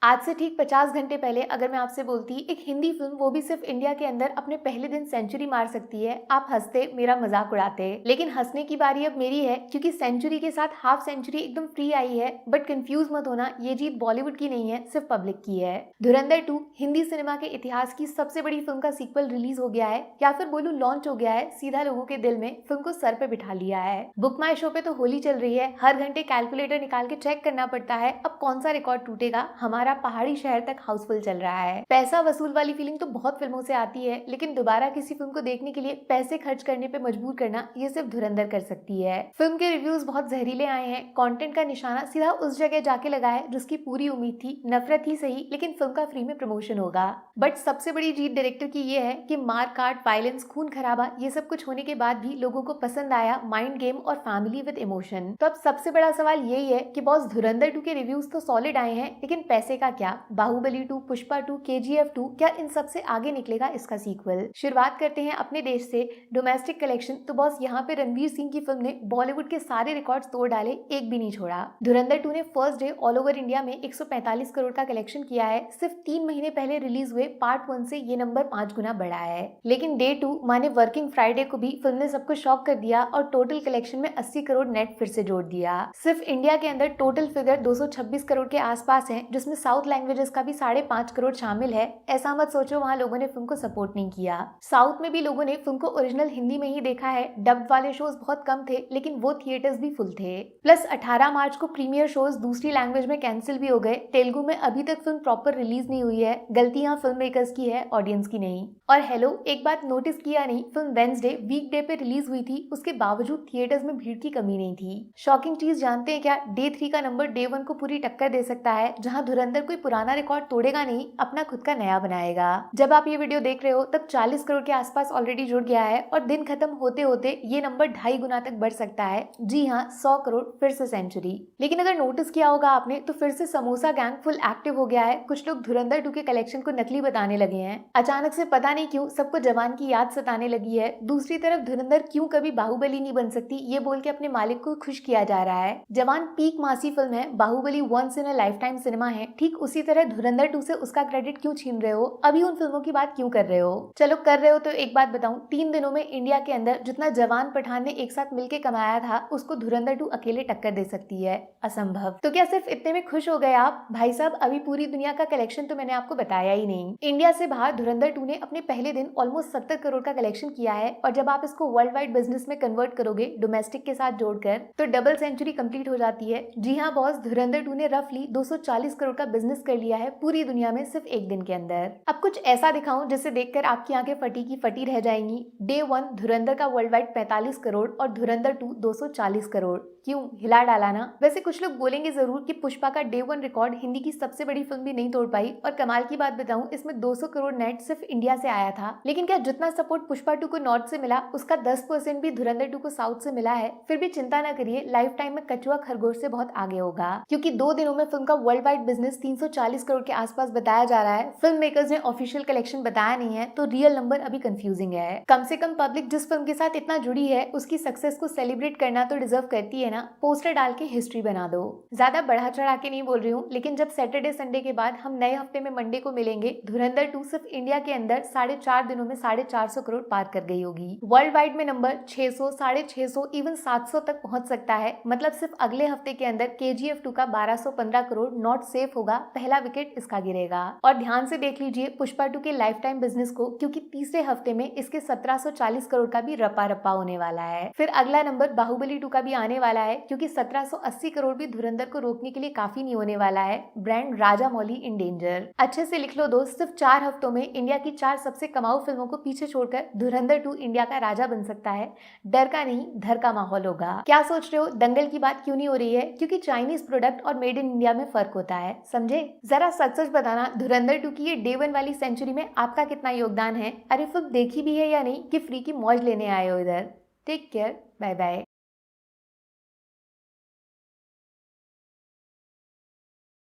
आज से ठीक 50 घंटे पहले अगर मैं आपसे बोलती एक हिंदी फिल्म वो भी सिर्फ इंडिया के अंदर अपने पहले दिन सेंचुरी मार सकती है, आप हंसते, मेरा मजाक उड़ाते। लेकिन हंसने की बारी अब मेरी है क्योंकि सेंचुरी के साथ हाफ सेंचुरी एकदम फ्री आई है। बट कंफ्यूज मत होना, ये जीत बॉलीवुड की नहीं है, सिर्फ पब्लिक की है। धुरंधर 2 हिंदी सिनेमा के इतिहास की सबसे बड़ी फिल्म का सीक्वल रिलीज हो गया है, या फिर बोलूं लॉन्च हो गया है। सीधा लोगों के दिल में फिल्म को सर पे बिठा लिया है। बुक माई शो पे तो होली चल रही है, हर घंटे कैलकुलेटर निकाल के चेक करना पड़ता है अब कौन सा रिकॉर्ड टूटेगा। हमारा पहाड़ी शहर तक हाउसफुल चल रहा है। पैसा वसूल वाली फीलिंग तो बहुत फिल्मों से आती है, लेकिन दोबारा किसी फिल्म को देखने के लिए पैसे खर्च करने पे मजबूर करना ये सिर्फ धुरंधर कर सकती है। फिल्म के रिव्यूज बहुत जहरीले आए हैं। कंटेंट का निशाना सीधा उस जगह जाके लगा है जिसकी पूरी उम्मीद थी, नफरत ही सही लेकिन फिल्म का फ्री में प्रमोशन होगा। बट सबसे बड़ी जीत डायरेक्टर की ये है कि मार काट, वायलेंस, खून खराबा ये सब कुछ होने के बाद भी लोगों को पसंद आया माइंड गेम और फैमिली विद इमोशन। तो अब सबसे बड़ा सवाल यही है कि बॉस धुरंधर 2 के रिव्यूज तो सॉलिड आए हैं, लेकिन पैसे का क्या? बाहुबली 2, पुष्पा 2, KGF 2 क्या इन सब से आगे निकलेगा इसका सीक्वल? शुरुआत करते हैं अपने देश से। डोमेस्टिक कलेक्शन तो बॉस यहाँ पे रणवीर सिंह की फिल्म ने बॉलीवुड के सारे रिकॉर्ड्स तोड़ डाले, एक भी नहीं छोड़ा। धुरंधर 2 ने first day all over India में 145 करोड़ का कलेक्शन किया है। सिर्फ 3 महीने पहले रिलीज हुए पार्ट 1 से ये नंबर 5 गुना बढ़ा है। लेकिन डे 2 माने वर्किंग फ्राइडे को भी फिल्म ने सबको शॉक कर दिया और टोटल कलेक्शन में 80 करोड़ नेट फिर से जोड़ दिया। सिर्फ इंडिया के अंदर टोटल फिगर 226 करोड़ के आसपास है, जिसमें साउथ लैंग्वेजेस का भी 5.5 करोड़ शामिल है। ऐसा मत सोचो वहाँ लोगों ने फिल्म को सपोर्ट नहीं किया। साउथ में भी लोगों ने फिल्म को ओरिजिनल हिंदी में ही देखा है। डब्ड वाले शोज बहुत कम थे, लेकिन वो थिएटर्स भी फुल थे। प्लस 18 मार्च को प्रीमियर शोज दूसरी लैंग्वेज में कैंसिल भी हो गए। तेलुगु में अभी तक फिल्म प्रॉपर रिलीज नहीं हुई है। गलती यहाँ फिल्म मेकर्स की है, ऑडियंस की नहीं। और हेलो, एक बात नोटिस किया नहीं, फिल्म वेंसडे वीकडे पे रिलीज हुई थी, उसके बावजूद थिएटर्स में भीड़ की कमी नहीं थी। शॉकिंग चीज जानते हैं क्या? डे 3 का नंबर डे 1 को पूरी टक्कर दे सकता है, जहाँ धुरंधर कोई पुराना रिकॉर्ड तोड़ेगा नहीं, अपना खुद का नया बनाएगा। जब आप ये वीडियो देख रहे हो तब 40 करोड़ के आसपास ऑलरेडी जुड़ गया है और दिन खत्म होते होते ये नंबर 2.5 गुना तक बढ़ सकता है। जी हाँ, 100 करोड़ फिर से सेंचुरी। लेकिन अगर नोटिस किया होगा आपने तो फिर से समोसा गैंग फुल एक्टिव हो गया है। कुछ लोग धुरंधर 2 के कलेक्शन को नकली बताने लगे हैं। अचानक से पता नहीं क्यों सबको जवान की याद सताने लगी है। दूसरी तरफ धुरंधर क्यों कभी बाहुबली नहीं बन सकती ये बोल के अपने मालिक को खुश किया जा रहा है। जवान पीक मासी फिल्म है, Baahubali once in a lifetime cinema है। ठीक उसी तरह धुरंधर 2 से उसका क्रेडिट क्यों छीन रहे हो? अभी उन फिल्मों की बात क्यों कर रहे हो? चलो कर रहे हो तो एक बात बताऊं, 3 दिनों में इंडिया के अंदर जितना जवान पठान ने एक साथ मिलकर कमाया था उसको धुरंधर 2 अकेले टक्कर दे सकती है। असंभव। तो क्या सिर्फ इतने में खुश हो गए आप? भाई साहब, अभी पूरी दुनिया का कलेक्शन तो मैंने आपको बताया ही नहीं। इंडिया से बाहर धुरंधर 2 ने अपने पहले दिन ऑलमोस्ट 70 करोड़ का कलेक्शन किया है, और जब आप इसको वर्ल्ड वाइड बिजनेस में कन्वर्ट करोगे डोमेस्टिक के साथ जोड़कर, तो डबल सेंचुरी कंप्लीट हो जाती है। जी हाँ बॉस, धुरंधर 2 ने रफली 240 करोड़ का बिजनेस कर लिया है पूरी दुनिया में सिर्फ एक दिन के अंदर। अब कुछ ऐसा दिखाऊं जिसे देखकर आपकी आंखें फटी की फटी रह जाएंगी। डे 1 धुरंधर का वर्ल्ड वाइड 45 करोड़ और धुरंधर 2 240 करोड़। क्यों हिला डाला ना? वैसे कुछ लोग बोलेंगे जरूर कि पुष्पा का डे 1 रिकॉर्ड हिंदी की सबसे बड़ी फिल्म भी नहीं तोड़ पाई। और कमाल की बात बताऊं, इसमें 200 करोड़ नेट सिर्फ इंडिया से आया था। लेकिन क्या जितना सपोर्ट पुष्पा 2 को नॉर्थ से मिला उसका 10% भी धुरंधर 2 को साउथ से मिला है? फिर भी चिंता न करिए, लाइफ टाइम में कछुआ खरगोश से बहुत आगे होगा, क्योंकि 2 दिनों में फिल्म का वर्ल्ड वाइड बिजनेस 340 करोड़ के आसपास बताया जा रहा है। फिल्म मेकर्स ने ऑफिशियल कलेक्शन बताया नहीं है, तो रियल नंबर अभी कंफ्यूजिंग है। कम से कम पब्लिक जिस फिल्म के साथ इतना जुड़ी है उसकी सक्सेस को सेलिब्रेट करना तो डिजर्व करती है ना। पोस्टर डाल के हिस्ट्री बना दो। ज्यादा बढ़ा चढ़ा के नहीं बोल रही हूँ, लेकिन जब सैटरडे संडे के बाद हम नए हफ्ते में मंडे को मिलेंगे, धुरंधर 2 सिर्फ इंडिया के अंदर 4.5 दिनों में 450 करोड़ पार कर गई होगी। वर्ल्ड वाइड में नंबर 600, 650, इवन 700 तक पहुंच सकता है। मतलब सिर्फ अगले हफ्ते के अंदर KGF 2 का 1215 करोड़ नॉट सेफ होगा, पहला विकेट इसका गिरेगा। और ध्यान से देख लीजिए पुष्पा 2 के लाइफ टाइम बिजनेस को, क्योंकि तीसरे हफ्ते में इसके 1740 करोड़ का भी रपा रपा होने वाला है। फिर अगला नंबर बाहुबली 2 का भी आने वाला है, क्योंकि 1780 करोड़ भी धुरंधर को रोकने के लिए काफी नहीं होने वाला है। Brand Rajamouli in danger. अच्छे से लिख लो दोस्त, सिर्फ 4 हफ्तों में इंडिया की 4 सबसे कमाऊ फिल्मों को पीछे छोड़कर धुरंधर 2 इंडिया का राजा बन सकता है। डर का नहीं, धर का माहौल होगा। क्या सोच रहे हो दंगल की बात क्यों नहीं हो रही है? क्योंकि चाइनीज प्रोडक्ट और मेड इन इंडिया में फर्क होता है, समझे? जरा सच सच बताना, धुरंधर 2 की ये डे 1 वाली सेंचुरी में आपका कितना योगदान है? अरे फिल्म देखी भी है या नहीं कि फ्री की मौज लेने आए हो इधर? Take care, bye bye.